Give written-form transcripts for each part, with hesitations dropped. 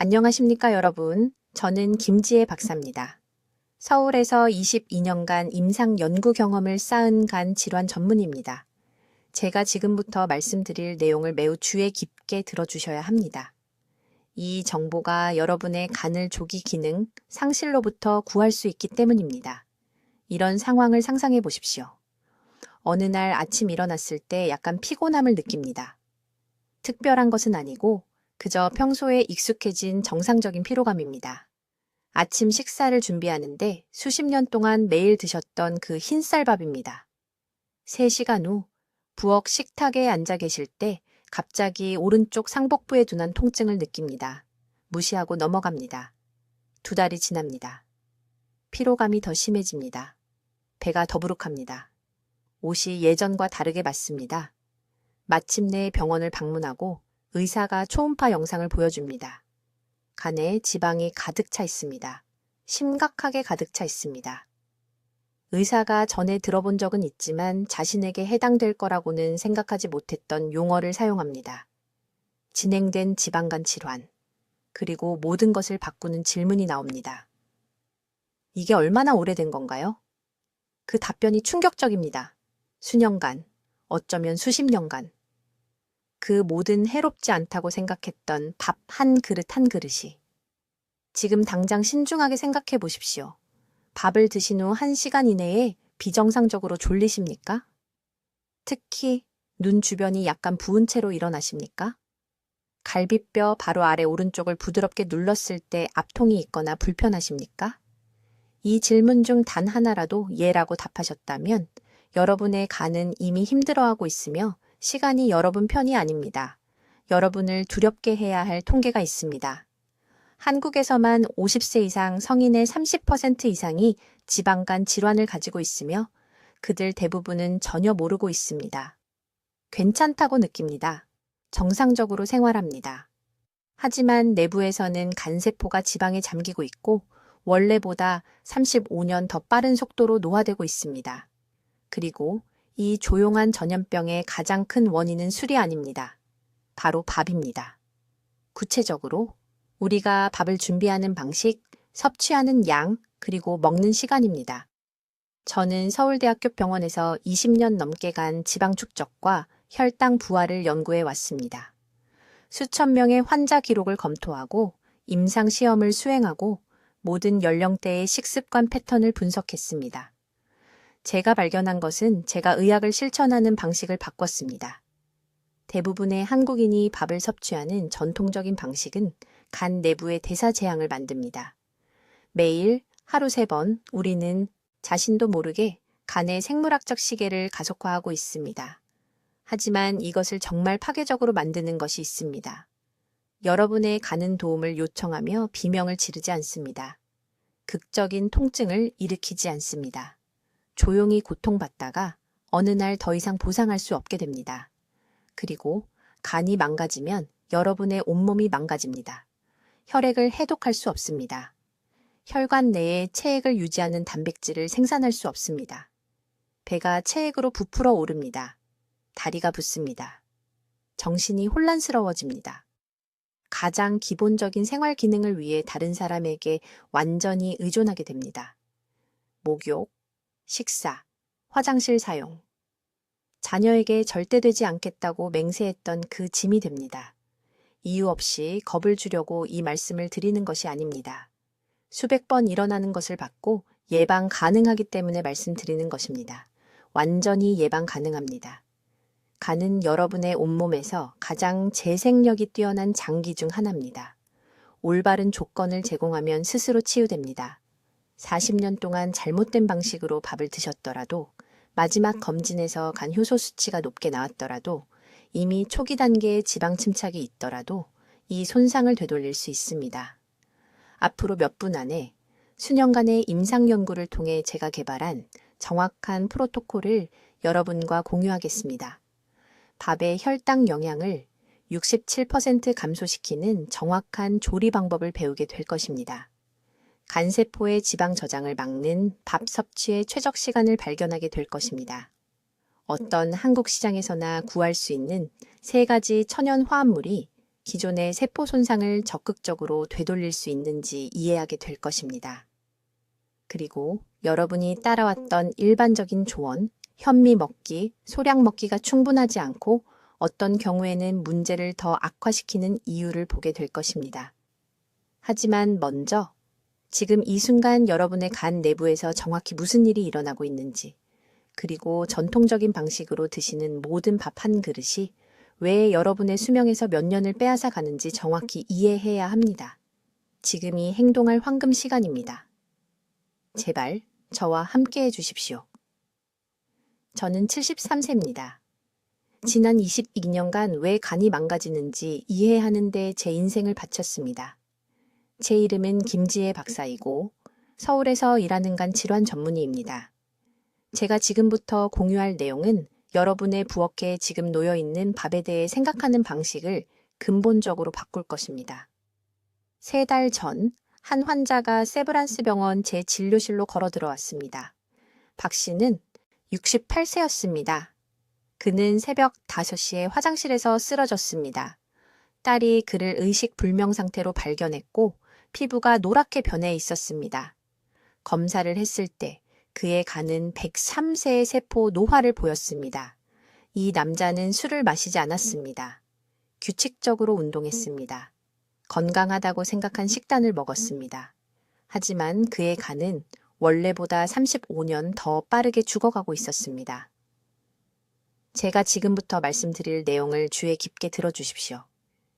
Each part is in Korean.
안녕하십니까, 여러분. 저는 김지혜 박사입니다. 서울에서 22년간 임상 연구 경험을 쌓은 간 질환 전문의입니다. 제가 지금부터 말씀드릴 내용을 매우 주의 깊게 들어주셔야 합니다. 이 정보가 여러분의 간을 조기 기능 상실로부터 구할 수 있기 때문입니다. 이런 상황을 상상해 보십시오. 어느 날 아침 일어났을 때 약간 피곤함을 느낍니다. 특별한 것은 아니고 그저 평소에 익숙해진 정상적인 피로감입니다. 아침 식사를 준비하는데 수십 년 동안 매일 드셨던 그 흰쌀밥입니다. 3시간 후 부엌 식탁에 앉아 계실 때 갑자기 오른쪽 상복부에 둔한 통증을 느낍니다. 무시하고 넘어갑니다. 2달이 지납니다. 피로감이 더 심해집니다. 배가 더부룩합니다. 옷이 예전과 다르게 맞습니다. 마침내 병원을 방문하고 의사가 초음파 영상을 보여줍니다. 간에 지방이 가득 차 있습니다. 심각하게 가득 차 있습니다. 의사가 전에 들어본 적은 있지만 자신에게 해당될 거라고는 생각하지 못했던 용어를 사용합니다. 진행된 지방간 질환, 그리고 모든 것을 바꾸는 질문이 나옵니다. 이게 얼마나 오래된 건가요? 그 답변이 충격적입니다. 수년간, 어쩌면 수십 년간. 그 모든 해롭지 않다고 생각했던 밥 한 그릇 한 그릇이. 지금 당장 신중하게 생각해 보십시오. 밥을 드신 후 1시간 이내에 비정상적으로 졸리십니까? 특히 눈 주변이 약간 부은 채로 일어나십니까? 갈비뼈 바로 아래 오른쪽을 부드럽게 눌렀을 때 압통이 있거나 불편하십니까? 이 질문 중 단 하나라도 예라고 답하셨다면 여러분의 간은 이미 힘들어하고 있으며 시간이 여러분 편이 아닙니다. 여러분을 두렵게 해야 할 통계가 있습니다. 한국에서만 50세 이상 성인의 30% 이상이 지방간 질환을 가지고 있으며 그들 대부분은 전혀 모르고 있습니다. 괜찮다고 느낍니다. 정상적으로 생활합니다. 하지만 내부에서는 간세포가 지방에 잠기고 있고 원래보다 35년 더 빠른 속도로 노화되고 있습니다. 그리고 이 조용한 전염병의 가장 큰 원인은 술이 아닙니다. 바로 밥입니다. 구체적으로 우리가 밥을 준비하는 방식, 섭취하는 양, 그리고 먹는 시간입니다. 저는 서울대학교 병원에서 20년 넘게 간 지방 축적과 혈당 부하를 연구해 왔습니다. 수천 명의 환자 기록을 검토하고 임상 시험을 수행하고 모든 연령대의 식습관 패턴을 분석했습니다. 제가 발견한 것은 제가 의학을 실천하는 방식을 바꿨습니다. 대부분의 한국인이 밥을 섭취하는 전통적인 방식은 간 내부의 대사 재앙을 만듭니다. 매일 하루 3번 우리는 자신도 모르게 간의 생물학적 시계를 가속화하고 있습니다. 하지만 이것을 정말 파괴적으로 만드는 것이 있습니다. 여러분의 간은 도움을 요청하며 비명을 지르지 않습니다. 극적인 통증을 일으키지 않습니다. 조용히 고통받다가 어느 날 더 이상 보상할 수 없게 됩니다. 그리고 간이 망가지면 여러분의 온몸이 망가집니다. 혈액을 해독할 수 없습니다. 혈관 내에 체액을 유지하는 단백질을 생산할 수 없습니다. 배가 체액으로 부풀어 오릅니다. 다리가 붓습니다. 정신이 혼란스러워집니다. 가장 기본적인 생활 기능을 위해 다른 사람에게 완전히 의존하게 됩니다. 목욕, 식사, 화장실 사용. 자녀에게 절대 되지 않겠다고 맹세했던 그 짐이 됩니다. 이유 없이 겁을 주려고 이 말씀을 드리는 것이 아닙니다. 수백 번 일어나는 것을 받고 예방 가능하기 때문에 말씀드리는 것입니다. 완전히 예방 가능합니다. 간은 여러분의 온몸에서 가장 재생력이 뛰어난 장기 중 하나입니다. 올바른 조건을 제공하면 스스로 치유됩니다. 40년 동안 잘못된 방식으로 밥을 드셨더라도 마지막 검진에서 간 효소 수치가 높게 나왔더라도 이미 초기 단계의 지방 침착이 있더라도 이 손상을 되돌릴 수 있습니다. 앞으로 몇 분 안에 수년간의 임상 연구를 통해 제가 개발한 정확한 프로토콜을 여러분과 공유하겠습니다. 밥의 혈당 영향을 67% 감소시키는 정확한 조리 방법을 배우게 될 것입니다. 간세포의 지방 저장을 막는 밥 섭취의 최적 시간을 발견하게 될 것입니다. 어떤 한국 시장에서나 구할 수 있는 3가지 천연 화합물이 기존의 세포 손상을 적극적으로 되돌릴 수 있는지 이해하게 될 것입니다. 그리고 여러분이 따라왔던 일반적인 조언, 현미 먹기, 소량 먹기가 충분하지 않고 어떤 경우에는 문제를 더 악화시키는 이유를 보게 될 것입니다. 하지만 먼저 지금 이 순간 여러분의 간 내부에서 정확히 무슨 일이 일어나고 있는지, 그리고 전통적인 방식으로 드시는 모든 밥 한 그릇이 왜 여러분의 수명에서 몇 년을 빼앗아 가는지 정확히 이해해야 합니다. 지금이 행동할 황금 시간입니다. 제발 저와 함께 해주십시오. 저는 73세입니다. 지난 22년간 왜 간이 망가지는지 이해하는 데 제 인생을 바쳤습니다. 제 이름은 김지혜 박사이고 서울에서 일하는 간 질환 전문의입니다. 제가 지금부터 공유할 내용은 여러분의 부엌에 지금 놓여있는 밥에 대해 생각하는 방식을 근본적으로 바꿀 것입니다. 3달 전 한 환자가 세브란스 병원 제 진료실로 걸어 들어왔습니다. 박 씨는 68세였습니다. 그는 새벽 5시에 화장실에서 쓰러졌습니다. 딸이 그를 의식불명 상태로 발견했고 피부가 노랗게 변해 있었습니다. 검사를 했을 때 그의 간은 103세의 세포 노화를 보였습니다. 이 남자는 술을 마시지 않았습니다. 규칙적으로 운동했습니다. 건강하다고 생각한 식단을 먹었습니다. 하지만 그의 간은 원래보다 35년 더 빠르게 죽어가고 있었습니다. 제가 지금부터 말씀드릴 내용을 주의 깊게 들어주십시오.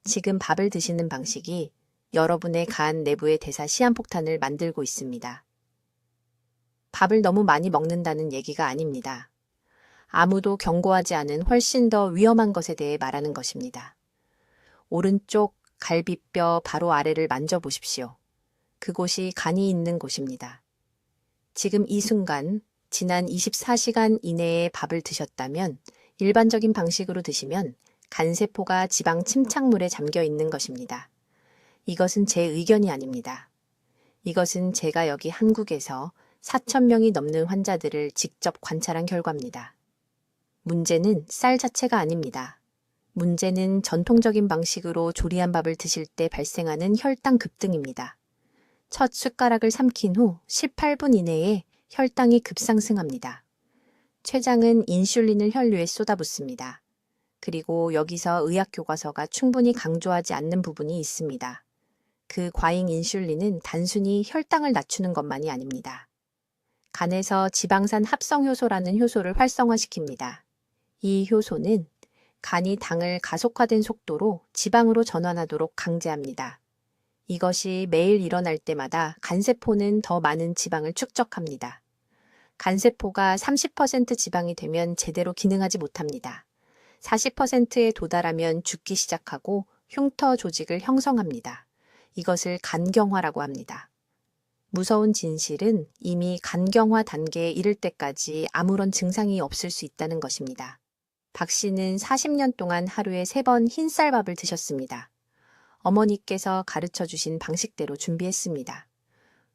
지금 밥을 드시는 방식이 여러분의 간 내부의 대사 시한폭탄을 만들고 있습니다. 밥을 너무 많이 먹는다는 얘기가 아닙니다. 아무도 경고하지 않은 훨씬 더 위험한 것에 대해 말하는 것입니다. 오른쪽 갈비뼈 바로 아래를 만져보십시오. 그곳이 간이 있는 곳입니다. 지금 이 순간 지난 24시간 이내에 밥을 드셨다면 일반적인 방식으로 드시면 간세포가 지방 침착물에 잠겨 있는 것입니다. 이것은 제 의견이 아닙니다. 이것은 제가 여기 한국에서 4,000명이 넘는 환자들을 직접 관찰한 결과입니다. 문제는 쌀 자체가 아닙니다. 문제는 전통적인 방식으로 조리한 밥을 드실 때 발생하는 혈당 급등입니다. 첫 숟가락을 삼킨 후 18분 이내에 혈당이 급상승합니다. 췌장은 인슐린을 혈류에 쏟아붓습니다. 그리고 여기서 의학교과서가 충분히 강조하지 않는 부분이 있습니다. 그 과잉 인슐린은 단순히 혈당을 낮추는 것만이 아닙니다. 간에서 지방산 합성효소라는 효소를 활성화시킵니다. 이 효소는 간이 당을 가속화된 속도로 지방으로 전환하도록 강제합니다. 이것이 매일 일어날 때마다 간세포는 더 많은 지방을 축적합니다. 간세포가 30% 지방이 되면 제대로 기능하지 못합니다. 40%에 도달하면 죽기 시작하고 흉터 조직을 형성합니다. 이것을 간경화라고 합니다. 무서운 진실은 이미 간경화 단계에 이를 때까지 아무런 증상이 없을 수 있다는 것입니다. 박 씨는 40년 동안 하루에 3번 흰쌀밥을 드셨습니다. 어머니께서 가르쳐 주신 방식대로 준비했습니다.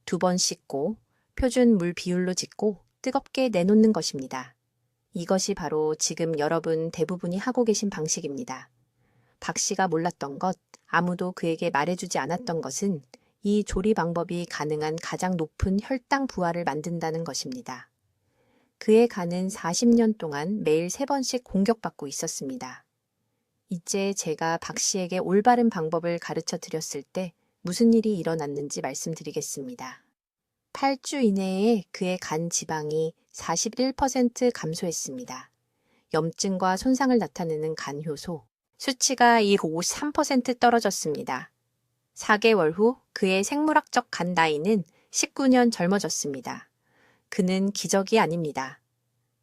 2번 씻고 표준 물 비율로 짓고 뜨겁게 내놓는 것입니다. 이것이 바로 지금 여러분 대부분이 하고 계신 방식입니다. 박 씨가 몰랐던 것, 아무도 그에게 말해주지 않았던 것은 이 조리 방법이 가능한 가장 높은 혈당 부하를 만든다는 것입니다. 그의 간은 40년 동안 매일 3번씩 공격받고 있었습니다. 이제 제가 박 씨에게 올바른 방법을 가르쳐 드렸을 때 무슨 일이 일어났는지 말씀드리겠습니다. 8주 이내에 그의 간 지방이 41% 감소했습니다. 염증과 손상을 나타내는 간 효소, 수치가 53% 떨어졌습니다. 4개월 후 그의 생물학적 간 나이는 19년 젊어졌습니다. 그는 기적이 아닙니다.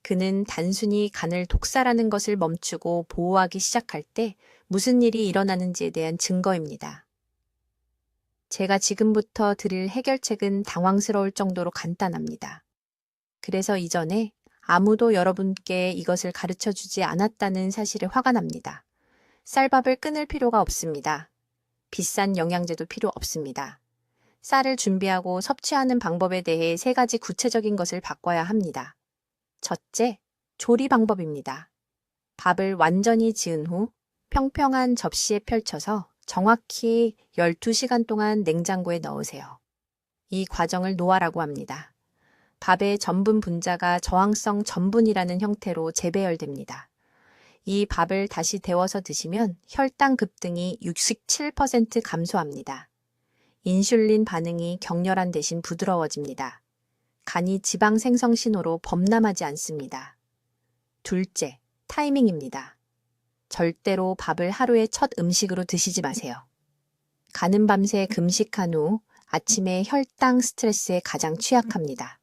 그는 단순히 간을 독살하는 것을 멈추고 보호하기 시작할 때 무슨 일이 일어나는지에 대한 증거입니다. 제가 지금부터 드릴 해결책은 당황스러울 정도로 간단합니다. 그래서 이전에 아무도 여러분께 이것을 가르쳐 주지 않았다는 사실에 화가 납니다. 쌀밥을 끊을 필요가 없습니다. 비싼 영양제도 필요 없습니다. 쌀을 준비하고 섭취하는 방법에 대해 3가지 구체적인 것을 바꿔야 합니다. 첫째, 조리 방법입니다. 밥을 완전히 지은 후 평평한 접시에 펼쳐서 정확히 12시간 동안 냉장고에 넣으세요. 이 과정을 노화라고 합니다. 밥의 전분 분자가 저항성 전분이라는 형태로 재배열됩니다. 이 밥을 다시 데워서 드시면 혈당 급등이 67% 감소합니다. 인슐린 반응이 격렬한 대신 부드러워집니다. 간이 지방 생성 신호로 범람하지 않습니다. 둘째, 타이밍입니다. 절대로 밥을 하루의 첫 음식으로 드시지 마세요. 가는 밤새 금식한 후 아침에 혈당 스트레스에 가장 취약합니다.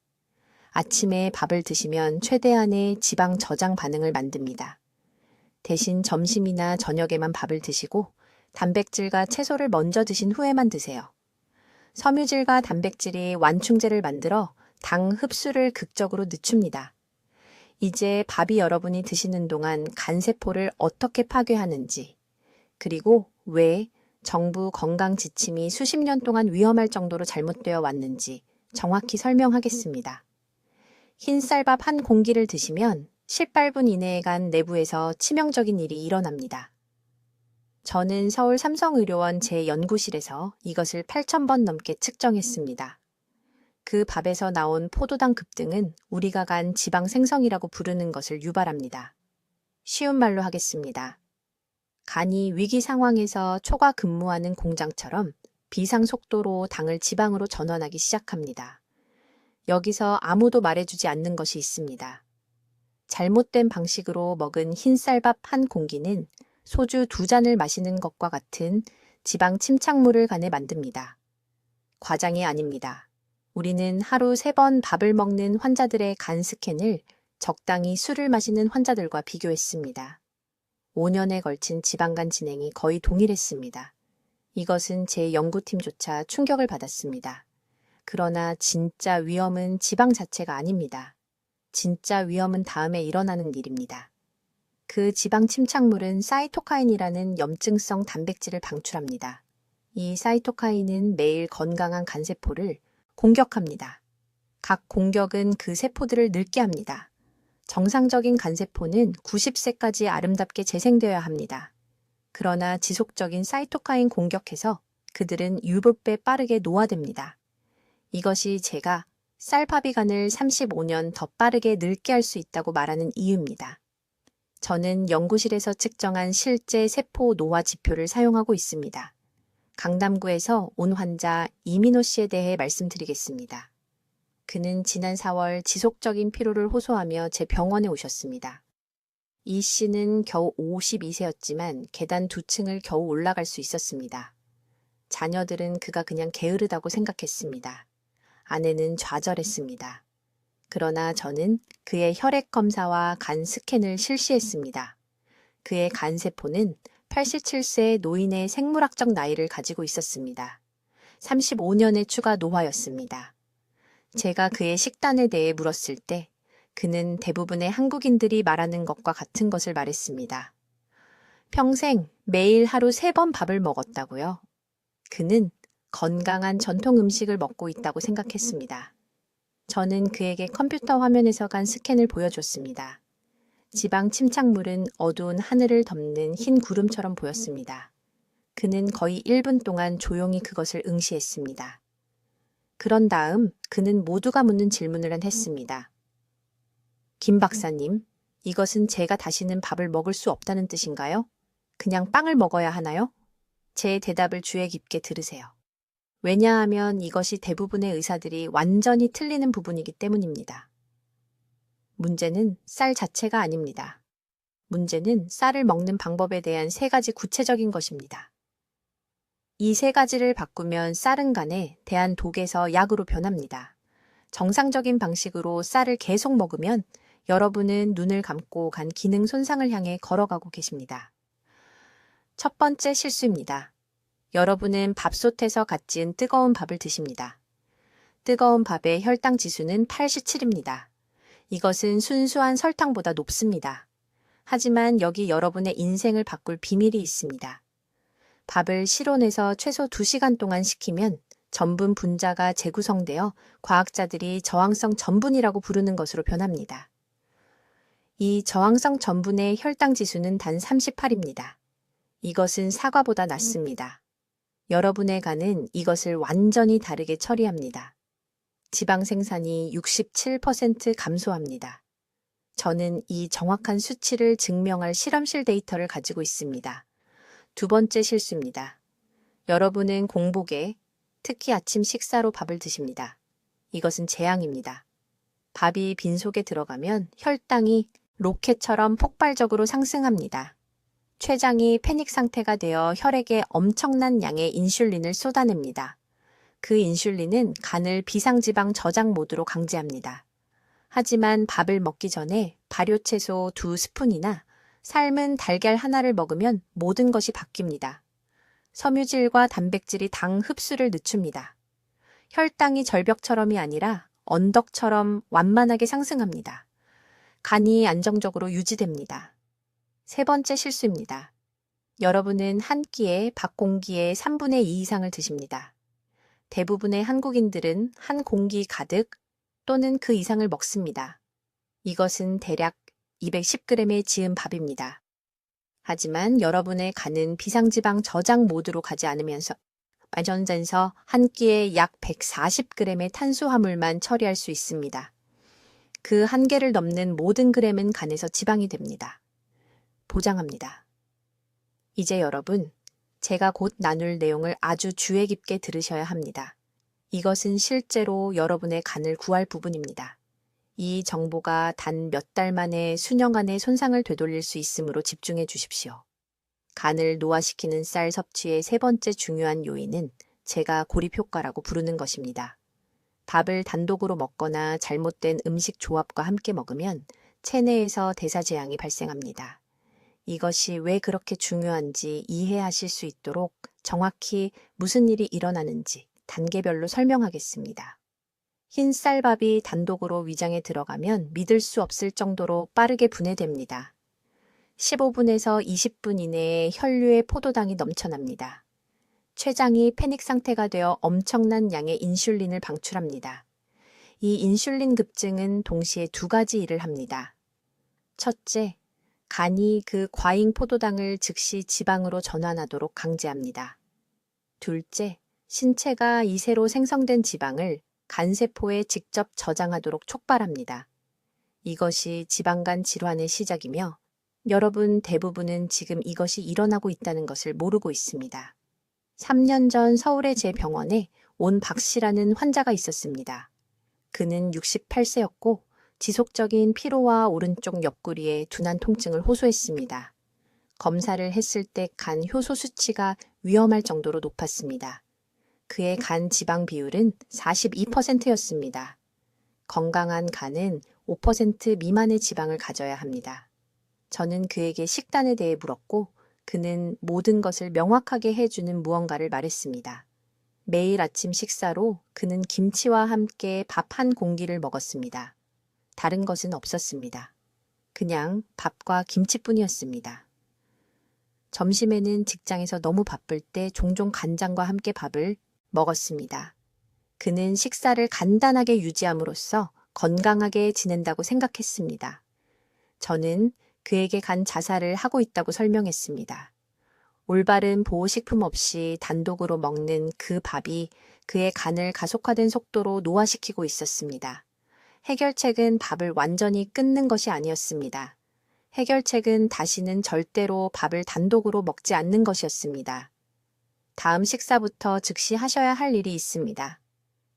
아침에 밥을 드시면 최대한의 지방 저장 반응을 만듭니다. 대신 점심이나 저녁에만 밥을 드시고 단백질과 채소를 먼저 드신 후에만 드세요. 섬유질과 단백질이 완충제를 만들어 당 흡수를 극적으로 늦춥니다. 이제 밥이 여러분이 드시는 동안 간세포를 어떻게 파괴하는지, 그리고 왜 정부 건강 지침이 수십 년 동안 위험할 정도로 잘못되어 왔는지 정확히 설명하겠습니다. 흰쌀밥 한 공기를 드시면 18분 이내에간 내부에서 치명적인 일이 일어납니다. 저는 서울 삼성의료원 제 연구실에서 이것을 8,000번 넘게 측정했습니다. 그 밥에서 나온 포도당 급등은 우리가 간 지방 생성이라고 부르는 것을 유발합니다. 쉬운 말로 하겠습니다. 간이 위기 상황에서 초과 근무하는 공장처럼 비상 속도로 당을 지방으로 전환하기 시작합니다. 여기서 아무도 말해주지 않는 것이 있습니다. 잘못된 방식으로 먹은 흰쌀밥 한 공기는 소주 2잔을 마시는 것과 같은 지방 침착물을 간에 만듭니다. 과장이 아닙니다. 우리는 하루 3번 밥을 먹는 환자들의 간 스캔을 적당히 술을 마시는 환자들과 비교했습니다. 5년에 걸친 지방간 진행이 거의 동일했습니다. 이것은 제 연구팀조차 충격을 받았습니다. 그러나 진짜 위험은 지방 자체가 아닙니다. 진짜 위험은 다음에 일어나는 일입니다. 그 지방 침착물은 사이토카인이라는 염증성 단백질을 방출합니다. 이 사이토카인은 매일 건강한 간세포를 공격합니다. 각 공격은 그 세포들을 늙게 합니다. 정상적인 간세포는 90세까지 아름답게 재생되어야 합니다. 그러나 지속적인 사이토카인 공격해서 그들은 유불배 빠르게 노화됩니다. 이것이 제가 쌀밥이 간을 35년 더 빠르게 늙게 할 수 있다고 말하는 이유입니다. 저는 연구실에서 측정한 실제 세포 노화 지표를 사용하고 있습니다. 강남구에서 온 환자 이민호 씨에 대해 말씀드리겠습니다. 그는 지난 4월 지속적인 피로를 호소하며 제 병원에 오셨습니다. 이 씨는 겨우 52세였지만 계단 2층을 겨우 올라갈 수 있었습니다. 자녀들은 그가 그냥 게으르다고 생각했습니다. 아내는 좌절했습니다. 그러나 저는 그의 혈액 검사와 간 스캔을 실시했습니다. 그의 간세포는 87세 노인의 생물학적 나이를 가지고 있었습니다. 35년의 추가 노화였습니다. 제가 그의 식단에 대해 물었을 때 그는 대부분의 한국인들이 말하는 것과 같은 것을 말했습니다. 평생 매일 하루 3번 밥을 먹었다고요. 그는 건강한 전통 음식을 먹고 있다고 생각했습니다. 저는 그에게 컴퓨터 화면에서 간 스캔을 보여줬습니다. 지방 침착물은 어두운 하늘을 덮는 흰 구름처럼 보였습니다. 그는 거의 1분 동안 조용히 그것을 응시했습니다. 그런 다음 그는 모두가 묻는 질문을 했습니다. 김 박사님, 이것은 제가 다시는 밥을 먹을 수 없다는 뜻인가요? 그냥 빵을 먹어야 하나요? 제 대답을 주의 깊게 들으세요. 왜냐하면 이것이 대부분의 의사들이 완전히 틀리는 부분이기 때문입니다. 문제는 쌀 자체가 아닙니다. 문제는 쌀을 먹는 방법에 대한 3가지 구체적인 것입니다. 이 3가지를 바꾸면 쌀은 간에 대한 독에서 약으로 변합니다. 정상적인 방식으로 쌀을 계속 먹으면 여러분은 눈을 감고 간 기능 손상을 향해 걸어가고 계십니다. 첫 번째 실수입니다. 여러분은 밥솥에서 갓 지은 뜨거운 밥을 드십니다. 뜨거운 밥의 혈당 지수는 87입니다. 이것은 순수한 설탕보다 높습니다. 하지만 여기 여러분의 인생을 바꿀 비밀이 있습니다. 밥을 실온에서 최소 2시간 동안 식히면 전분 분자가 재구성되어 과학자들이 저항성 전분이라고 부르는 것으로 변합니다. 이 저항성 전분의 혈당 지수는 단 38입니다. 이것은 사과보다 낫습니다. 여러분의 간은 이것을 완전히 다르게 처리합니다. 지방 생산이 67% 감소합니다. 저는 이 정확한 수치를 증명할 실험실 데이터를 가지고 있습니다. 두 번째 실수입니다. 여러분은 공복에, 특히 아침 식사로 밥을 드십니다. 이것은 재앙입니다. 밥이 빈속에 들어가면 혈당이 로켓처럼 폭발적으로 상승합니다. 췌장이 패닉 상태가 되어 혈액에 엄청난 양의 인슐린을 쏟아냅니다. 그 인슐린은 간을 비상지방 저장 모드로 강제합니다. 하지만 밥을 먹기 전에 발효채소 2스푼이나 삶은 달걀 하나를 먹으면 모든 것이 바뀝니다. 섬유질과 단백질이 당 흡수를 늦춥니다. 혈당이 절벽처럼이 아니라 언덕처럼 완만하게 상승합니다. 간이 안정적으로 유지됩니다. 세 번째 실수입니다. 여러분은 한 끼에 밥 공기의 3분의 2 이상을 드십니다. 대부분의 한국인들은 한 공기 가득 또는 그 이상을 먹습니다. 이것은 대략 210g의 지은 밥입니다. 하지만 여러분의 간은 비상지방 저장 모드로 가지 않으면서 발전전서 한 끼에 약 140g의 탄수화물만 처리할 수 있습니다. 그 한계를 넘는 모든 그램은 간에서 지방이 됩니다. 보장합니다. 이제 여러분, 제가 곧 나눌 내용을 아주 주의 깊게 들으셔야 합니다. 이것은 실제로 여러분의 간을 구할 부분입니다. 이 정보가 단 몇 달 만에 수년 안의 손상을 되돌릴 수 있으므로 집중해 주십시오. 간을 노화시키는 쌀 섭취의 세 번째 중요한 요인은 제가 고립 효과라고 부르는 것입니다. 밥을 단독으로 먹거나 잘못된 음식 조합과 함께 먹으면 체내에서 대사재앙이 발생합니다. 이것이 왜 그렇게 중요한지 이해하실 수 있도록 정확히 무슨 일이 일어나는지 단계별로 설명하겠습니다. 흰 쌀밥이 단독으로 위장에 들어가면 믿을 수 없을 정도로 빠르게 분해됩니다. 15분에서 20분 이내에 혈류에 포도당이 넘쳐납니다. 췌장이 패닉 상태가 되어 엄청난 양의 인슐린을 방출합니다. 이 인슐린 급증은 동시에 두 가지 일을 합니다. 첫째, 간이 그 과잉 포도당을 즉시 지방으로 전환하도록 강제합니다. 둘째, 신체가 이 새로 생성된 지방을 간세포에 직접 저장하도록 촉발합니다. 이것이 지방간 질환의 시작이며 여러분 대부분은 지금 이것이 일어나고 있다는 것을 모르고 있습니다. 3년 전 서울의 제 병원에 온 박 씨라는 환자가 있었습니다. 그는 68세였고 지속적인 피로와 오른쪽 옆구리에 둔한 통증을 호소했습니다. 검사를 했을 때 간 효소 수치가 위험할 정도로 높았습니다. 그의 간 지방 비율은 42%였습니다. 건강한 간은 5% 미만의 지방을 가져야 합니다. 저는 그에게 식단에 대해 물었고 그는 모든 것을 명확하게 해주는 무언가를 말했습니다. 매일 아침 식사로 그는 김치와 함께 밥 한 공기를 먹었습니다. 다른 것은 없었습니다. 그냥 밥과 김치뿐이었습니다. 점심에는 직장에서 너무 바쁠 때 종종 간장과 함께 밥을 먹었습니다. 그는 식사를 간단하게 유지함으로써 건강하게 지낸다고 생각했습니다. 저는 그에게 간 자살을 하고 있다고 설명했습니다. 올바른 보호식품 없이 단독으로 먹는 그 밥이 그의 간을 가속화된 속도로 노화시키고 있었습니다. 해결책은 밥을 완전히 끊는 것이 아니었습니다. 해결책은 다시는 절대로 밥을 단독으로 먹지 않는 것이었습니다. 다음 식사부터 즉시 하셔야 할 일이 있습니다.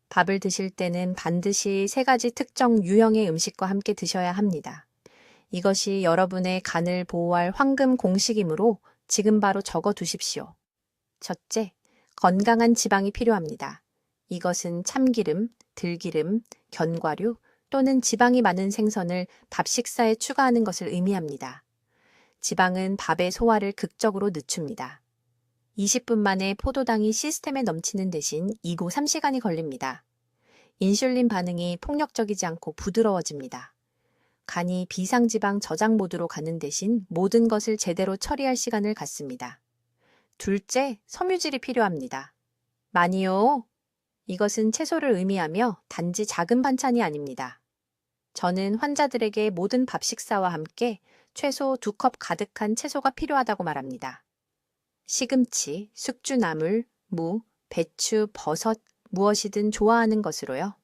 밥을 드실 때는 반드시 3가지 특정 유형의 음식과 함께 드셔야 합니다. 이것이 여러분의 간을 보호할 황금 공식이므로 지금 바로 적어 두십시오. 첫째, 건강한 지방이 필요합니다. 이것은 참기름, 들기름, 견과류 또는 지방이 많은 생선을 밥 식사에 추가하는 것을 의미합니다. 지방은 밥의 소화를 극적으로 늦춥니다. 20분 만에 포도당이 시스템에 넘치는 대신 2고 3시간이 걸립니다. 인슐린 반응이 폭력적이지 않고 부드러워집니다. 간이 비상지방 저장 모드로 가는 대신 모든 것을 제대로 처리할 시간을 갖습니다. 둘째, 섬유질이 필요합니다. 많이요. 이것은 채소를 의미하며 단지 작은 반찬이 아닙니다. 저는 환자들에게 모든 밥 식사와 함께 최소 2컵 가득한 채소가 필요하다고 말합니다. 시금치, 숙주나물, 무, 배추, 버섯, 무엇이든 좋아하는 것으로요.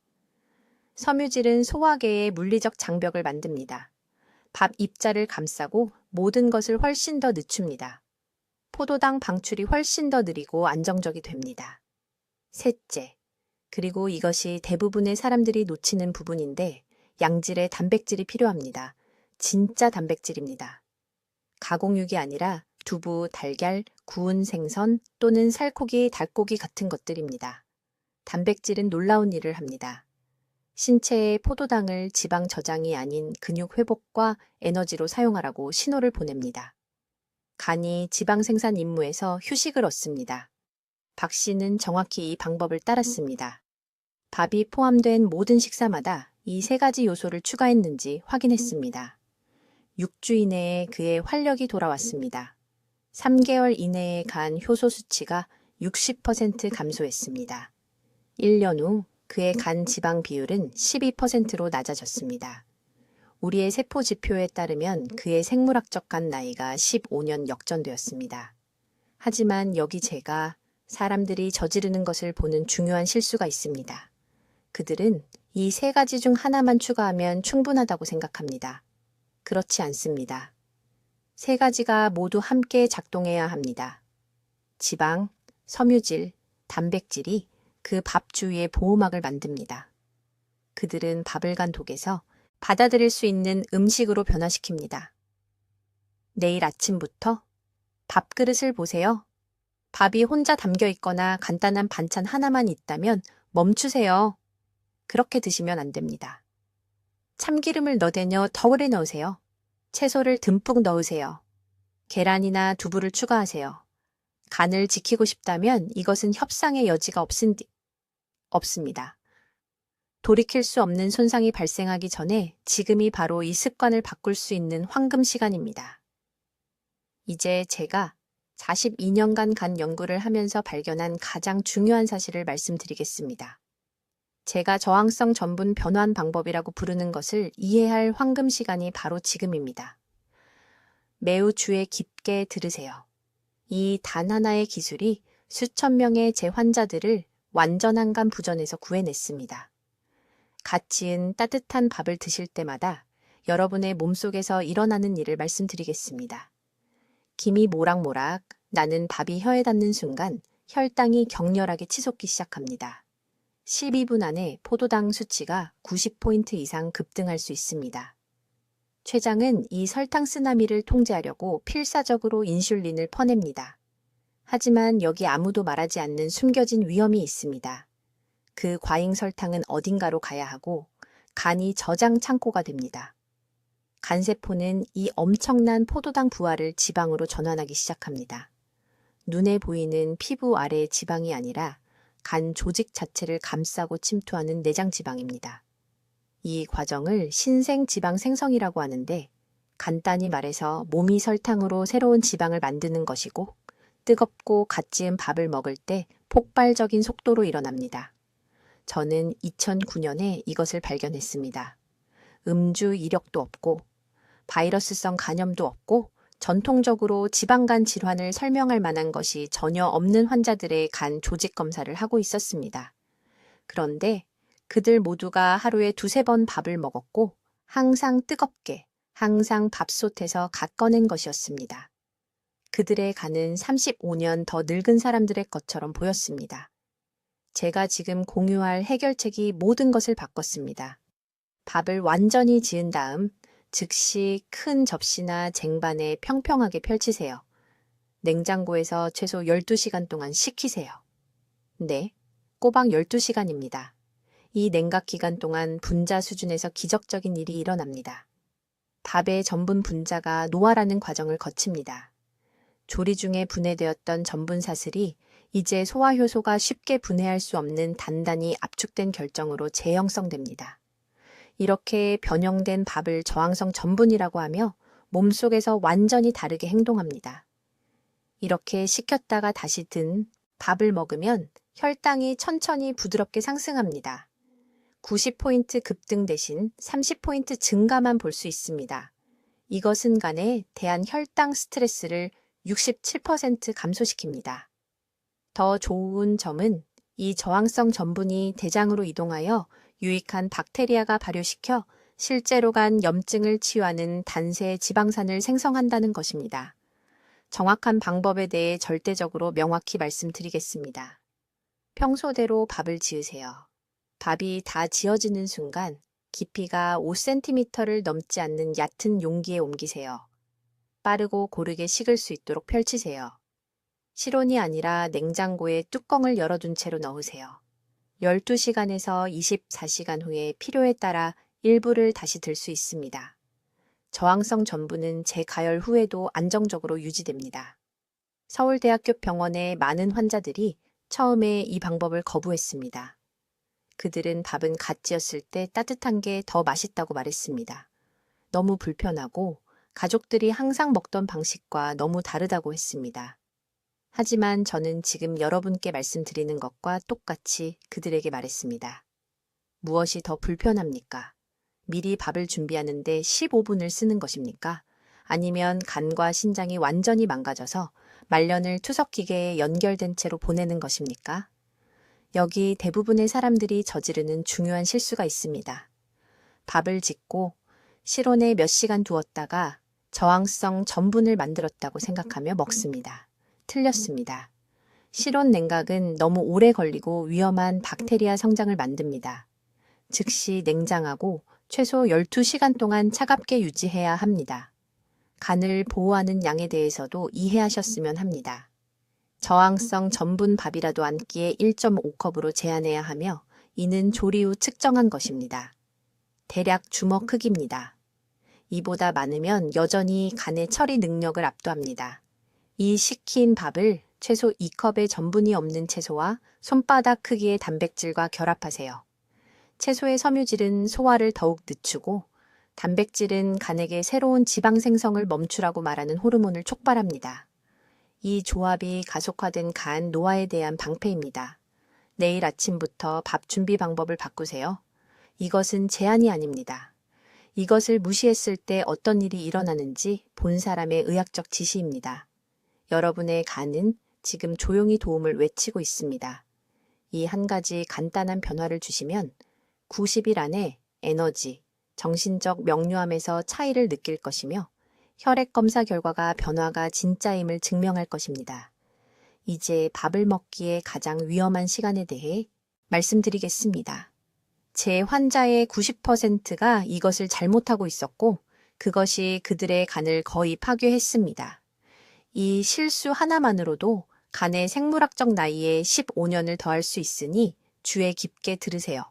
섬유질은 소화계의 물리적 장벽을 만듭니다. 밥 입자를 감싸고 모든 것을 훨씬 더 늦춥니다. 포도당 방출이 훨씬 더 느리고 안정적이 됩니다. 셋째, 그리고 이것이 대부분의 사람들이 놓치는 부분인데 양질의 단백질이 필요합니다. 진짜 단백질입니다. 가공육이 아니라 두부, 달걀, 구운 생선 또는 살코기, 닭고기 같은 것들입니다. 단백질은 놀라운 일을 합니다. 신체에 포도당을 지방 저장이 아닌 근육 회복과 에너지로 사용하라고 신호를 보냅니다. 간이 지방 생산 임무에서 휴식을 얻습니다. 박 씨는 정확히 이 방법을 따랐습니다. 밥이 포함된 모든 식사마다 이 세 가지 요소를 추가했는지 확인했습니다. 6주 이내에 그의 활력이 돌아왔습니다. 3개월 이내에 간 효소 수치가 60% 감소했습니다. 1년 후 그의 간 지방 비율은 12%로 낮아졌습니다. 우리의 세포 지표에 따르면 그의 생물학적 간 나이가 15년 역전되었습니다. 하지만 여기 제가 사람들이 저지르는 것을 보는 중요한 실수가 있습니다. 그들은 이 세 가지 중 하나만 추가하면 충분하다고 생각합니다. 그렇지 않습니다. 세 가지가 모두 함께 작동해야 합니다. 지방, 섬유질, 단백질이 그 밥 주위의 보호막을 만듭니다. 그들은 밥을 간 독에서 받아들일 수 있는 음식으로 변화시킵니다. 내일 아침부터 밥그릇을 보세요. 밥이 혼자 담겨 있거나 간단한 반찬 하나만 있다면 멈추세요. 그렇게 드시면 안 됩니다. 참기름을 너대녀 덩어리 넣으세요. 채소를 듬뿍 넣으세요. 계란이나 두부를 추가하세요. 간을 지키고 싶다면 이것은 협상의 여지가 없습니다. 돌이킬 수 없는 손상이 발생하기 전에 지금이 바로 이 습관을 바꿀 수 있는 황금 시간입니다. 이제 제가 42년간 간 연구를 하면서 발견한 가장 중요한 사실을 말씀드리겠습니다. 제가 저항성 전분 변환 방법이라고 부르는 것을 이해할 황금 시간이 바로 지금입니다. 매우 주의 깊게 들으세요. 이 단 하나의 기술이 수천 명의 제 환자들을 완전한 간 부전에서 구해냈습니다. 갓 지은 따뜻한 밥을 드실 때마다 여러분의 몸속에서 일어나는 일을 말씀드리겠습니다. 김이 모락모락 나는 밥이 혀에 닿는 순간 혈당이 격렬하게 치솟기 시작합니다. 12분 안에 포도당 수치가 90포인트 이상 급등할 수 있습니다. 췌장은 이 설탕 쓰나미를 통제하려고 필사적으로 인슐린을 퍼냅니다. 하지만 여기 아무도 말하지 않는 숨겨진 위험이 있습니다. 그 과잉 설탕은 어딘가로 가야 하고 간이 저장 창고가 됩니다. 간세포는 이 엄청난 포도당 부하를 지방으로 전환하기 시작합니다. 눈에 보이는 피부 아래의 지방이 아니라 간 조직 자체를 감싸고 침투하는 내장 지방입니다. 이 과정을 신생 지방 생성이라고 하는데 간단히 말해서 몸이 설탕으로 새로운 지방을 만드는 것이고 뜨겁고 갓 지은 밥을 먹을 때 폭발적인 속도로 일어납니다. 저는 2009년에 이것을 발견했습니다. 음주 이력도 없고 바이러스성 간염도 없고 전통적으로 지방간 질환을 설명할 만한 것이 전혀 없는 환자들의 간 조직 검사를 하고 있었습니다. 그런데 그들 모두가 하루에 2-3번 밥을 먹었고 항상 뜨겁게, 항상 밥솥에서 갓 꺼낸 것이었습니다. 그들의 간은 35년 더 늙은 사람들의 것처럼 보였습니다. 제가 지금 공유할 해결책이 모든 것을 바꿨습니다. 밥을 완전히 지은 다음 즉시 큰 접시나 쟁반에 평평하게 펼치세요. 냉장고에서 최소 12시간 동안 식히세요. 네, 꼬박 12시간입니다. 이 냉각 기간 동안 분자 수준에서 기적적인 일이 일어납니다. 밥의 전분 분자가 노화라는 과정을 거칩니다. 조리 중에 분해되었던 전분 사슬이 이제 소화효소가 쉽게 분해할 수 없는 단단히 압축된 결정으로 재형성됩니다. 이렇게 변형된 밥을 저항성 전분이라고 하며 몸속에서 완전히 다르게 행동합니다. 이렇게 식혔다가 다시 든 밥을 먹으면 혈당이 천천히 부드럽게 상승합니다. 90포인트 급등 대신 30포인트 증가만 볼 수 있습니다. 이것은 간에 대한 혈당 스트레스를 67% 감소시킵니다. 더 좋은 점은 이 저항성 전분이 대장으로 이동하여 유익한 박테리아가 발효시켜 실제로 간 염증을 치유하는 단세 지방산을 생성한다는 것입니다. 정확한 방법에 대해 절대적으로 명확히 말씀드리겠습니다. 평소대로 밥을 지으세요. 밥이 다 지어지는 순간 깊이가 5cm를 넘지 않는 얕은 용기에 옮기세요. 빠르고 고르게 식을 수 있도록 펼치세요. 실온이 아니라 냉장고에 뚜껑을 열어둔 채로 넣으세요. 12시간에서 24시간 후에 필요에 따라 일부를 다시 들 수 있습니다. 저항성 전분은 재가열 후에도 안정적으로 유지됩니다. 서울대학교 병원의 많은 환자들이 처음에 이 방법을 거부했습니다. 그들은 밥은 갓 지었을 때 따뜻한 게 더 맛있다고 말했습니다. 너무 불편하고 가족들이 항상 먹던 방식과 너무 다르다고 했습니다. 하지만 저는 지금 여러분께 말씀드리는 것과 똑같이 그들에게 말했습니다. 무엇이 더 불편합니까? 미리 밥을 준비하는데 15분을 쓰는 것입니까? 아니면 간과 신장이 완전히 망가져서 말년을 투석기계에 연결된 채로 보내는 것입니까? 여기 대부분의 사람들이 저지르는 중요한 실수가 있습니다. 밥을 짓고 실온에 몇 시간 두었다가 저항성 전분을 만들었다고 생각하며 먹습니다. 틀렸습니다. 실온 냉각은 너무 오래 걸리고 위험한 박테리아 성장을 만듭니다. 즉시 냉장하고 최소 12시간 동안 차갑게 유지해야 합니다. 간을 보호하는 양에 대해서도 이해하셨으면 합니다. 저항성 전분 밥이라도 한 끼에 1.5컵으로 제한해야 하며 이는 조리 후 측정한 것입니다. 대략 주먹 크기입니다. 이보다 많으면 여전히 간의 처리 능력을 압도합니다. 이 식힌 밥을 최소 2컵의 전분이 없는 채소와 손바닥 크기의 단백질과 결합하세요. 채소의 섬유질은 소화를 더욱 늦추고 단백질은 간에게 새로운 지방 생성을 멈추라고 말하는 호르몬을 촉발합니다. 이 조합이 가속화된 간 노화에 대한 방패입니다. 내일 아침부터 밥 준비 방법을 바꾸세요. 이것은 제한이 아닙니다. 이것을 무시했을 때 어떤 일이 일어나는지 본 사람의 의학적 지시입니다. 여러분의 간은 지금 조용히 도움을 외치고 있습니다. 이 한 가지 간단한 변화를 주시면 90일 안에 에너지, 정신적 명료함에서 차이를 느낄 것이며 혈액 검사 결과가 변화가 진짜임을 증명할 것입니다. 이제 밥을 먹기에 가장 위험한 시간에 대해 말씀드리겠습니다. 제 환자의 90%가 이것을 잘못하고 있었고 그것이 그들의 간을 거의 파괴했습니다. 이 실수 하나만으로도 간의 생물학적 나이에 15년을 더할 수 있으니 주의 깊게 들으세요.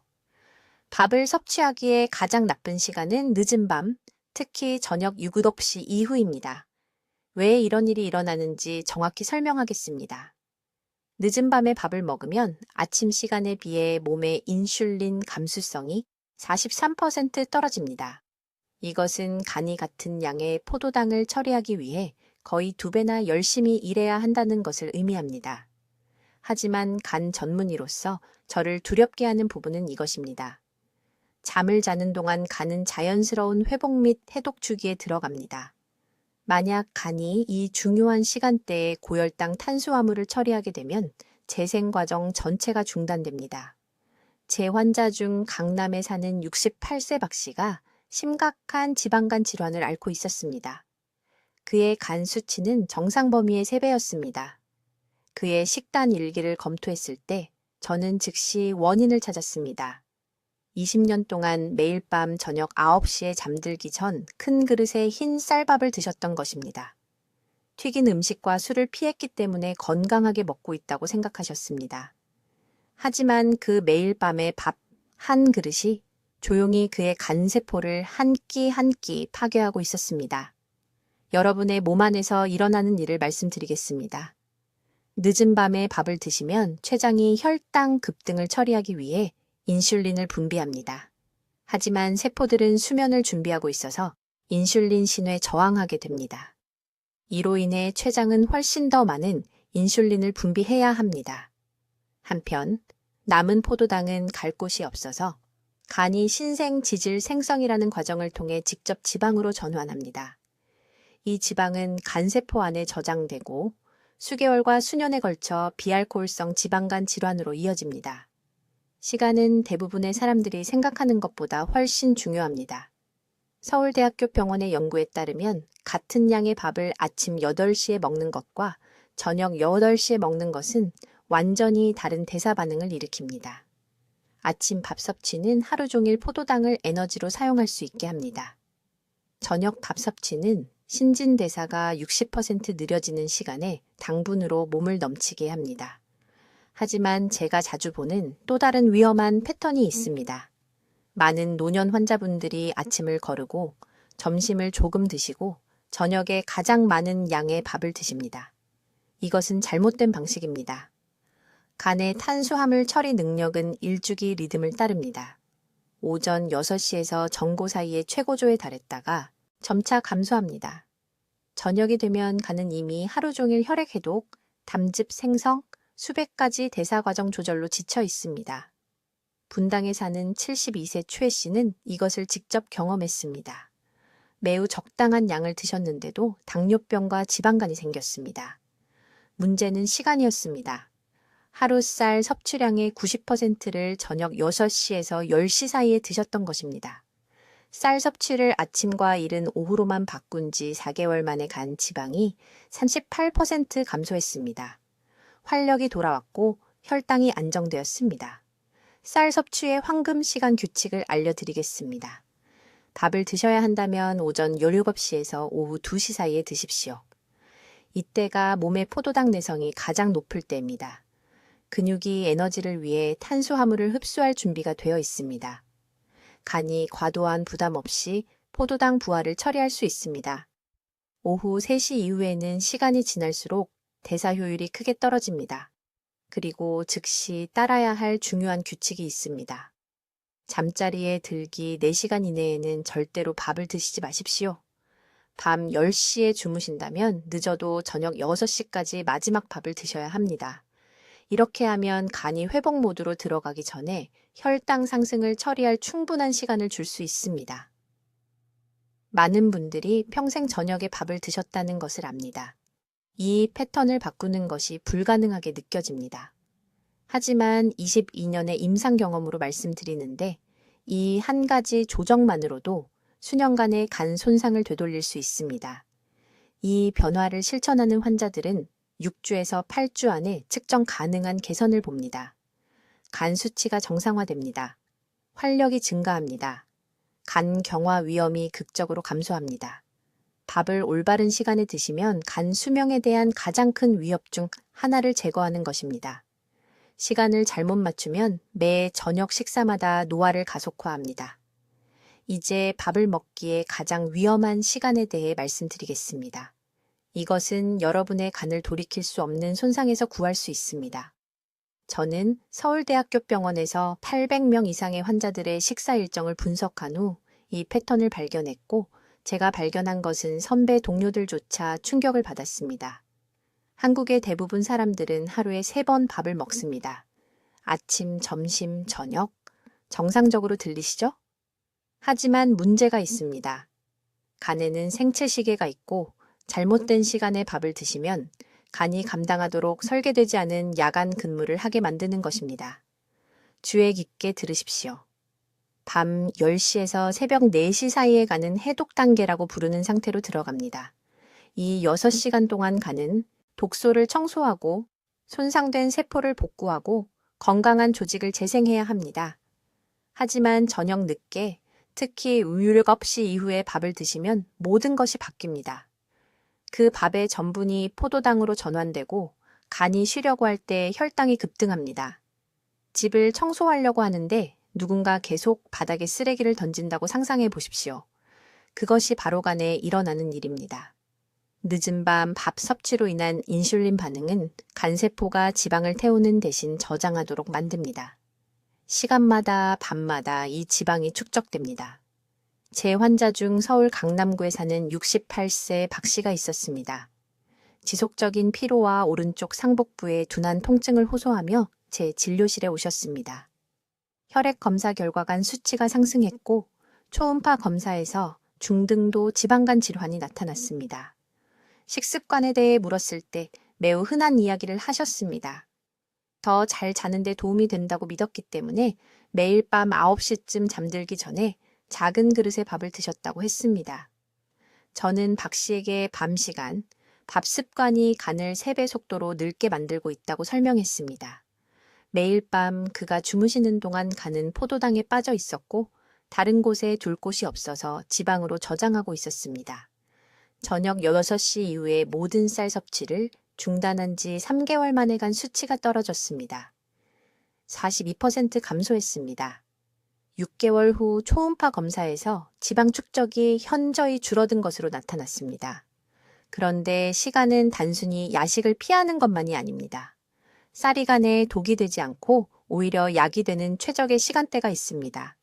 밥을 섭취하기에 가장 나쁜 시간은 늦은 밤, 특히 저녁 7시 이후입니다. 왜 이런 일이 일어나는지 정확히 설명하겠습니다. 늦은 밤에 밥을 먹으면 아침 시간에 비해 몸의 인슐린 감수성이 43% 떨어집니다. 이것은 간이 같은 양의 포도당을 처리하기 위해 거의 2배나 열심히 일해야 한다는 것을 의미합니다. 하지만 간 전문의로서 저를 두렵게 하는 부분은 이것입니다. 잠을 자는 동안 간은 자연스러운 회복 및 해독 주기에 들어갑니다. 만약 간이 이 중요한 시간대에 고혈당 탄수화물을 처리하게 되면 재생 과정 전체가 중단됩니다. 제 환자 중 강남에 사는 68세 박 씨가 심각한 지방간 질환을 앓고 있었습니다. 그의 간 수치는 정상 범위의 3배였습니다. 그의 식단 일기를 검토했을 때 저는 즉시 원인을 찾았습니다. 20년 동안 매일 밤 저녁 9시에 잠들기 전 큰 그릇에 흰 쌀밥을 드셨던 것입니다. 튀긴 음식과 술을 피했기 때문에 건강하게 먹고 있다고 생각하셨습니다. 하지만 그 매일 밤의 밥 한 그릇이 조용히 그의 간세포를 한 끼 한 끼 파괴하고 있었습니다. 여러분의 몸 안에서 일어나는 일을 말씀드리겠습니다. 늦은 밤에 밥을 드시면 췌장이 혈당 급등을 처리하기 위해 인슐린을 분비합니다. 하지만 세포들은 수면을 준비하고 있어서 인슐린 신호에 저항하게 됩니다. 이로 인해 췌장은 훨씬 더 많은 인슐린을 분비해야 합니다. 한편 남은 포도당은 갈 곳이 없어서 간이 신생 지질 생성이라는 과정을 통해 직접 지방으로 전환합니다. 이 지방은 간세포 안에 저장되고 수개월과 수년에 걸쳐 비알코올성 지방간 질환으로 이어집니다. 시간은 대부분의 사람들이 생각하는 것보다 훨씬 중요합니다. 서울대학교 병원의 연구에 따르면 같은 양의 밥을 아침 8시에 먹는 것과 저녁 8시에 먹는 것은 완전히 다른 대사 반응을 일으킵니다. 아침 밥 섭취는 하루 종일 포도당을 에너지로 사용할 수 있게 합니다. 저녁 밥 섭취는 신진대사가 60% 느려지는 시간에 당분으로 몸을 넘치게 합니다. 하지만 제가 자주 보는 또 다른 위험한 패턴이 있습니다. 많은 노년 환자분들이 아침을 거르고 점심을 조금 드시고 저녁에 가장 많은 양의 밥을 드십니다. 이것은 잘못된 방식입니다. 간의 탄수화물 처리 능력은 일주기 리듬을 따릅니다. 오전 6시에서 정고 사이에 최고조에 달했다가 점차 감소합니다. 저녁이 되면 간은 이미 하루 종일 혈액 해독, 담즙 생성, 수백 가지 대사 과정 조절로 지쳐 있습니다. 분당에 사는 72세 최 씨는 이것을 직접 경험했습니다. 매우 적당한 양을 드셨는데도 당뇨병과 지방간이 생겼습니다. 문제는 시간이었습니다. 하루 쌀 섭취량의 90%를 저녁 6시에서 10시 사이에 드셨던 것입니다. 쌀 섭취를 아침과 이른 오후로만 바꾼 지 4개월 만에 간 지방이 38% 감소했습니다. 활력이 돌아왔고 혈당이 안정되었습니다. 쌀 섭취의 황금 시간 규칙을 알려드리겠습니다. 밥을 드셔야 한다면 오전 17시에서 오후 2시 사이에 드십시오. 이때가 몸의 포도당 내성이 가장 높을 때입니다. 근육이 에너지를 위해 탄수화물을 흡수할 준비가 되어 있습니다. 간이 과도한 부담 없이 포도당 부하를 처리할 수 있습니다. 오후 3시 이후에는 시간이 지날수록 대사 효율이 크게 떨어집니다. 그리고 즉시 따라야 할 중요한 규칙이 있습니다. 잠자리에 들기 4시간 이내에는 절대로 밥을 드시지 마십시오. 밤 10시에 주무신다면 늦어도 저녁 6시까지 마지막 밥을 드셔야 합니다. 이렇게 하면 간이 회복 모드로 들어가기 전에 혈당 상승을 처리할 충분한 시간을 줄 수 있습니다. 많은 분들이 평생 저녁에 밥을 드셨다는 것을 압니다. 이 패턴을 바꾸는 것이 불가능하게 느껴집니다. 하지만 22년의 임상 경험으로 말씀드리는데 이 한 가지 조정만으로도 수년간의 간 손상을 되돌릴 수 있습니다. 이 변화를 실천하는 환자들은 6주에서 8주 안에 측정 가능한 개선을 봅니다. 간 수치가 정상화됩니다. 활력이 증가합니다. 간 경화 위험이 극적으로 감소합니다. 밥을 올바른 시간에 드시면 간 수명에 대한 가장 큰 위협 중 하나를 제거하는 것입니다. 시간을 잘못 맞추면 매 저녁 식사마다 노화를 가속화합니다. 이제 밥을 먹기에 가장 위험한 시간에 대해 말씀드리겠습니다. 이것은 여러분의 간을 돌이킬 수 없는 손상에서 구할 수 있습니다. 저는 서울대학교 병원에서 800명 이상의 환자들의 식사 일정을 분석한 후 이 패턴을 발견했고 제가 발견한 것은 선배 동료들조차 충격을 받았습니다. 한국의 대부분 사람들은 하루에 3번 밥을 먹습니다. 아침, 점심, 저녁. 정상적으로 들리시죠? 하지만 문제가 있습니다. 간에는 생체 시계가 있고 잘못된 시간에 밥을 드시면 간이 감당하도록 설계되지 않은 야간 근무를 하게 만드는 것입니다. 주의 깊게 들으십시오. 밤 10시에서 새벽 4시 사이에 간은 해독 단계라고 부르는 상태로 들어갑니다. 이 6시간 동안 간은 독소를 청소하고 손상된 세포를 복구하고 건강한 조직을 재생해야 합니다. 하지만 저녁 늦게 특히 우유 껍시 이후에 밥을 드시면 모든 것이 바뀝니다. 그 밥의 전분이 포도당으로 전환되고 간이 쉬려고 할 때 혈당이 급등합니다. 집을 청소하려고 하는데 누군가 계속 바닥에 쓰레기를 던진다고 상상해 보십시오. 그것이 바로 간에 일어나는 일입니다. 늦은 밤 밥 섭취로 인한 인슐린 반응은 간세포가 지방을 태우는 대신 저장하도록 만듭니다. 시간마다 밤마다 이 지방이 축적됩니다. 제 환자 중 서울 강남구에 사는 68세 박 씨가 있었습니다. 지속적인 피로와 오른쪽 상복부의 둔한 통증을 호소하며 제 진료실에 오셨습니다. 혈액 검사 결과 간 수치가 상승했고 초음파 검사에서 중등도 지방간 질환이 나타났습니다. 식습관에 대해 물었을 때 매우 흔한 이야기를 하셨습니다. 더 잘 자는데 도움이 된다고 믿었기 때문에 매일 밤 9시쯤 잠들기 전에 작은 그릇의 밥을 드셨다고 했습니다. 저는 박 씨에게 밤 시간, 밥 습관이 간을 3배 속도로 늙게 만들고 있다고 설명했습니다. 매일 밤 그가 주무시는 동안 간은 포도당에 빠져 있었고 다른 곳에 둘 곳이 없어서 지방으로 저장하고 있었습니다. 저녁 6시 이후에 모든 쌀 섭취를 중단한 지 3개월 만에 간 수치가 떨어졌습니다. 42% 감소했습니다. 6개월 후 초음파 검사에서 지방 축적이 현저히 줄어든 것으로 나타났습니다. 그런데 시간은 단순히 야식을 피하는 것만이 아닙니다. 쌀이 간에 독이 되지 않고 오히려 약이 되는 최적의 시간대가 있습니다.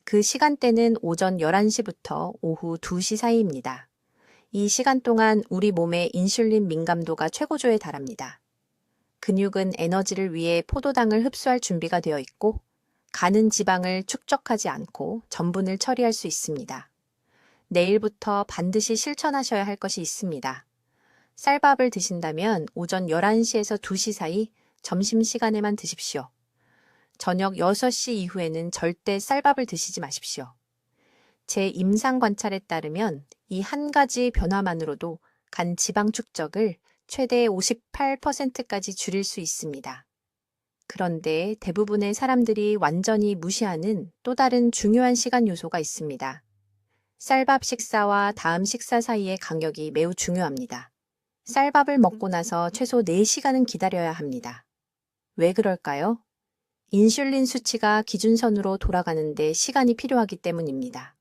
그 시간대는 오전 11시부터 오후 2시 사이입니다. 이 시간 동안 우리 몸의 인슐린 민감도가 최고조에 달합니다. 근육은 에너지를 위해 포도당을 흡수할 준비가 되어 있고 간은 지방을 축적하지 않고 전분을 처리할 수 있습니다. 내일부터 반드시 실천하셔야 할 것이 있습니다. 쌀밥을 드신다면 오전 11시에서 2시 사이 점심시간에만 드십시오. 저녁 6시 이후에는 절대 쌀밥을 드시지 마십시오. 제 임상 관찰에 따르면 이 한 가지 변화만으로도 간 지방 축적을 최대 58%까지 줄일 수 있습니다. 그런데 대부분의 사람들이 완전히 무시하는 또 다른 중요한 시간 요소가 있습니다. 쌀밥 식사와 다음 식사 사이의 간격이 매우 중요합니다. 쌀밥을 먹고 나서 최소 4시간은 기다려야 합니다. 왜 그럴까요? 인슐린 수치가 기준선으로 돌아가는데 시간이 필요하기 때문입니다.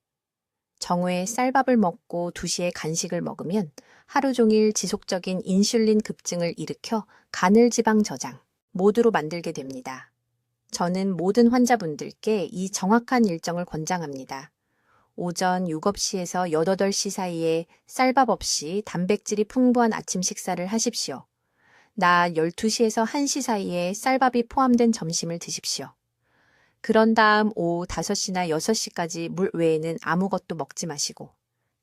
정오에 쌀밥을 먹고 2시에 간식을 먹으면 하루 종일 지속적인 인슐린 급증을 일으켜 간을 지방 저장 모두로 만들게 됩니다. 저는 모든 환자분들께 이 정확한 일정을 권장합니다. 오전 7시에서 8시 사이에 쌀밥 없이 단백질이 풍부한 아침 식사를 하십시오. 낮 12시에서 1시 사이에 쌀밥이 포함된 점심을 드십시오. 그런 다음 오후 5시나 6시까지 물 외에는 아무것도 먹지 마시고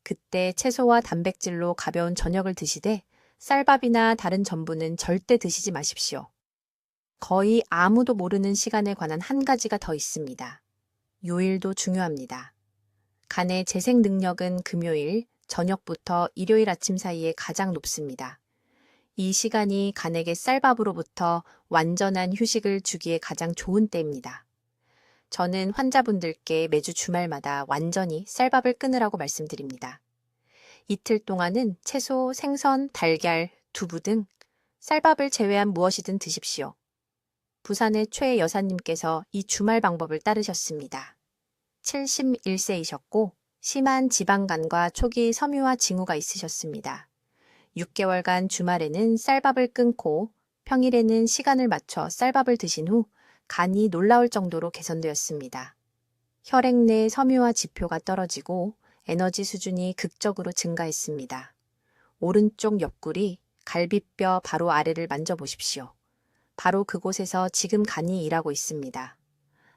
그때 채소와 단백질로 가벼운 저녁을 드시되 쌀밥이나 다른 전분은 절대 드시지 마십시오. 거의 아무도 모르는 시간에 관한 한 가지가 더 있습니다. 요일도 중요합니다. 간의 재생 능력은 금요일 저녁부터 일요일 아침 사이에 가장 높습니다. 이 시간이 간에게 쌀밥으로부터 완전한 휴식을 주기에 가장 좋은 때입니다. 저는 환자분들께 매주 주말마다 완전히 쌀밥을 끊으라고 말씀드립니다. 이틀 동안은 채소, 생선, 달걀, 두부 등 쌀밥을 제외한 무엇이든 드십시오. 부산의 최 여사님께서 이 주말 방법을 따르셨습니다. 71세이셨고 심한 지방간과 초기 섬유화 징후가 있으셨습니다. 6개월간 주말에는 쌀밥을 끊고 평일에는 시간을 맞춰 쌀밥을 드신 후 간이 놀라울 정도로 개선되었습니다. 혈액 내 섬유화 지표가 떨어지고 에너지 수준이 극적으로 증가했습니다. 오른쪽 옆구리, 갈비뼈 바로 아래를 만져보십시오. 바로 그곳에서 지금 간이 일하고 있습니다.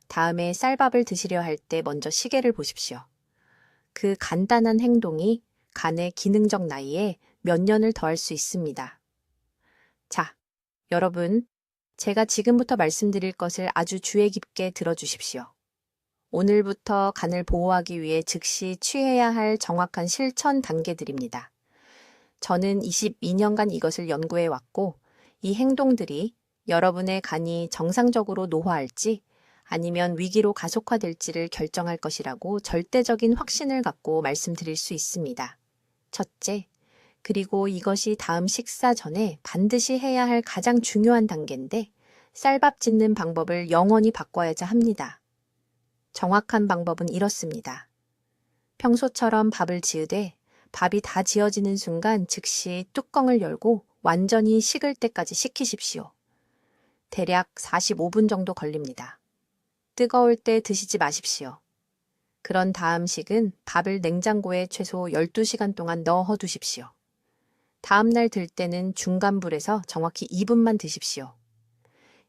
다음에 쌀밥을 드시려 할 때 먼저 시계를 보십시오. 그 간단한 행동이 간의 기능적 나이에 몇 년을 더할 수 있습니다. 자, 여러분, 제가 지금부터 말씀드릴 것을 아주 주의 깊게 들어주십시오. 오늘부터 간을 보호하기 위해 즉시 취해야 할 정확한 실천 단계들입니다. 저는 22년간 이것을 연구해 왔고, 이 행동들이 여러분의 간이 정상적으로 노화할지 아니면 위기로 가속화될지를 결정할 것이라고 절대적인 확신을 갖고 말씀드릴 수 있습니다. 첫째, 그리고 이것이 다음 식사 전에 반드시 해야 할 가장 중요한 단계인데 쌀밥 짓는 방법을 영원히 바꿔야자 합니다. 정확한 방법은 이렇습니다. 평소처럼 밥을 지으되 밥이 다 지어지는 순간 즉시 뚜껑을 열고 완전히 식을 때까지 식히십시오. 대략 45분 정도 걸립니다. 뜨거울 때 드시지 마십시오. 그런 다음 식은 밥을 냉장고에 최소 12시간 동안 넣어 두십시오. 다음 날 들 때는 중간 불에서 정확히 2분만 드십시오.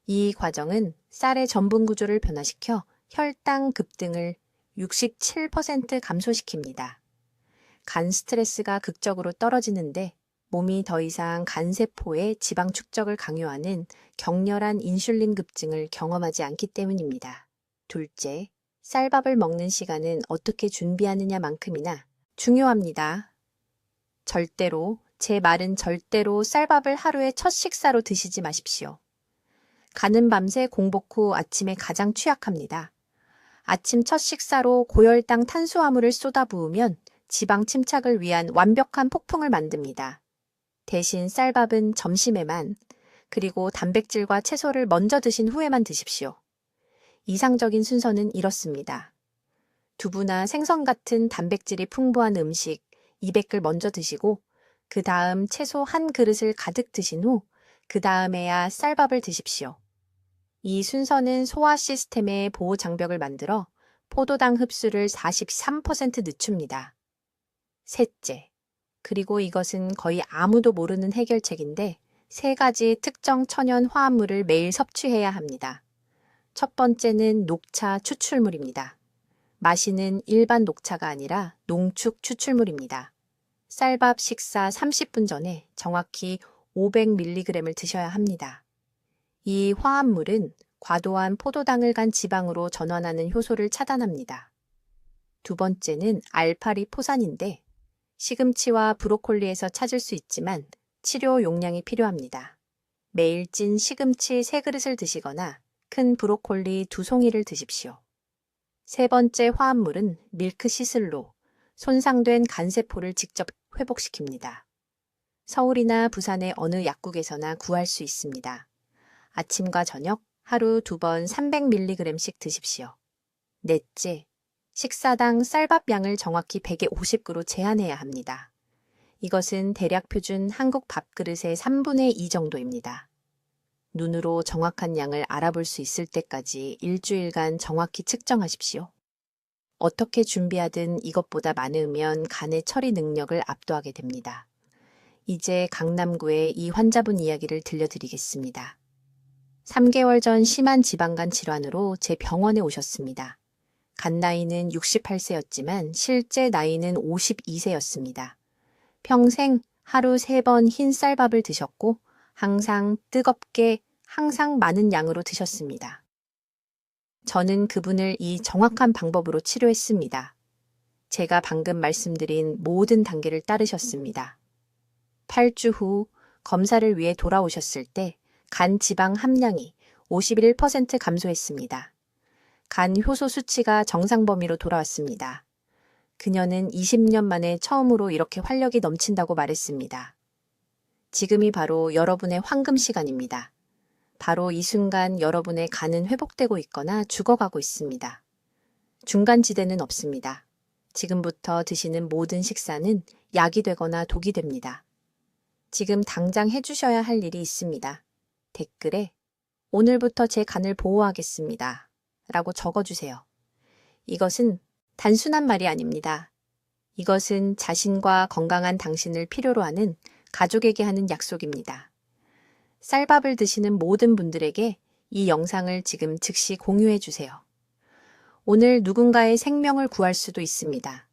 이 과정은 쌀의 전분 구조를 변화시켜 혈당 급등을 67% 감소시킵니다. 간 스트레스가 극적으로 떨어지는데 몸이 더 이상 간세포의 지방 축적을 강요하는 격렬한 인슐린 급증을 경험하지 않기 때문입니다. 둘째, 쌀밥을 먹는 시간은 어떻게 준비하느냐만큼이나 중요합니다. 제 말은 절대로 쌀밥을 하루의 첫 식사로 드시지 마십시오. 간은 밤새 공복 후 아침에 가장 취약합니다. 아침 첫 식사로 고혈당 탄수화물을 쏟아부으면 지방 침착을 위한 완벽한 폭풍을 만듭니다. 대신 쌀밥은 점심에만, 그리고 단백질과 채소를 먼저 드신 후에만 드십시오. 이상적인 순서는 이렇습니다. 두부나 생선 같은 단백질이 풍부한 음식 200글 먼저 드시고, 그 다음 채소 한 그릇을 가득 드신 후, 그 다음에야 쌀밥을 드십시오. 이 순서는 소화 시스템의 보호 장벽을 만들어 포도당 흡수를 43% 늦춥니다. 셋째, 그리고 이것은 거의 아무도 모르는 해결책인데 3가지 특정 천연 화합물을 매일 섭취해야 합니다. 첫 번째는 녹차 추출물입니다. 마시는 일반 녹차가 아니라 농축 추출물입니다. 쌀밥 식사 30분 전에 정확히 500mg을 드셔야 합니다. 이 화합물은 과도한 포도당을 간 지방으로 전환하는 효소를 차단합니다. 두 번째는 알파리포산인데 시금치와 브로콜리에서 찾을 수 있지만 치료 용량이 필요합니다. 매일 찐 시금치 3그릇을 드시거나 큰 브로콜리 2송이를 드십시오. 세 번째 화합물은 밀크시슬로, 손상된 간세포를 직접 회복시킵니다. 서울이나 부산의 어느 약국에서나 구할 수 있습니다. 아침과 저녁 하루 2번 300mg씩 드십시오. 넷째, 식사당 쌀밥 양을 정확히 150g으로 제한해야 합니다. 이것은 대략 표준 한국 밥그릇의 3분의 2 정도입니다. 눈으로 정확한 양을 알아볼 수 있을 때까지 일주일간 정확히 측정하십시오. 어떻게 준비하든 이것보다 많으면 간의 처리 능력을 압도하게 됩니다. 이제 강남구의 이 환자분 이야기를 들려드리겠습니다. 3개월 전 심한 지방간 질환으로 제 병원에 오셨습니다. 간 나이는 68세였지만 실제 나이는 52세였습니다. 평생 하루 3번 흰 쌀밥을 드셨고 항상 뜨겁게 항상 많은 양으로 드셨습니다. 저는 그분을 이 정확한 방법으로 치료했습니다. 제가 방금 말씀드린 모든 단계를 따르셨습니다. 8주 후 검사를 위해 돌아오셨을 때 간 지방 함량이 51% 감소했습니다. 간 효소 수치가 정상 범위로 돌아왔습니다. 그녀는 20년 만에 처음으로 이렇게 활력이 넘친다고 말했습니다. 지금이 바로 여러분의 황금 시간입니다. 바로 이 순간 여러분의 간은 회복되고 있거나 죽어가고 있습니다. 중간지대는 없습니다. 지금부터 드시는 모든 식사는 약이 되거나 독이 됩니다. 지금 당장 해주셔야 할 일이 있습니다. 댓글에 오늘부터 제 간을 보호하겠습니다. 라고 적어주세요. 이것은 단순한 말이 아닙니다. 이것은 자신과 건강한 당신을 필요로 하는 가족에게 하는 약속입니다. 쌀밥을 드시는 모든 분들에게 이 영상을 지금 즉시 공유해 주세요. 오늘 누군가의 생명을 구할 수도 있습니다.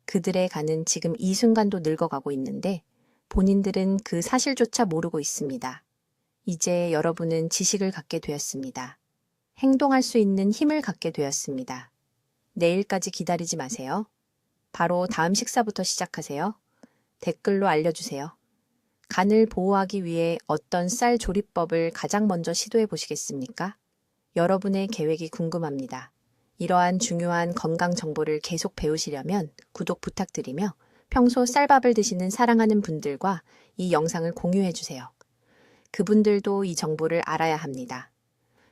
그들의 간은 지금 이 순간도 늙어가고 있는데 본인들은 그 사실조차 모르고 있습니다. 이제 여러분은 지식을 갖게 되었습니다. 행동할 수 있는 힘을 갖게 되었습니다. 내일까지 기다리지 마세요. 바로 다음 식사부터 시작하세요. 댓글로 알려주세요. 간을 보호하기 위해 어떤 쌀 조리법을 가장 먼저 시도해 보시겠습니까? 여러분의 계획이 궁금합니다. 이러한 중요한 건강 정보를 계속 배우시려면 구독 부탁드리며 평소 쌀밥을 드시는 사랑하는 분들과 이 영상을 공유해 주세요. 그분들도 이 정보를 알아야 합니다.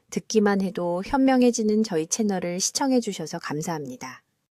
듣기만 해도 현명해지는 저희 채널을 시청해 주셔서 감사합니다.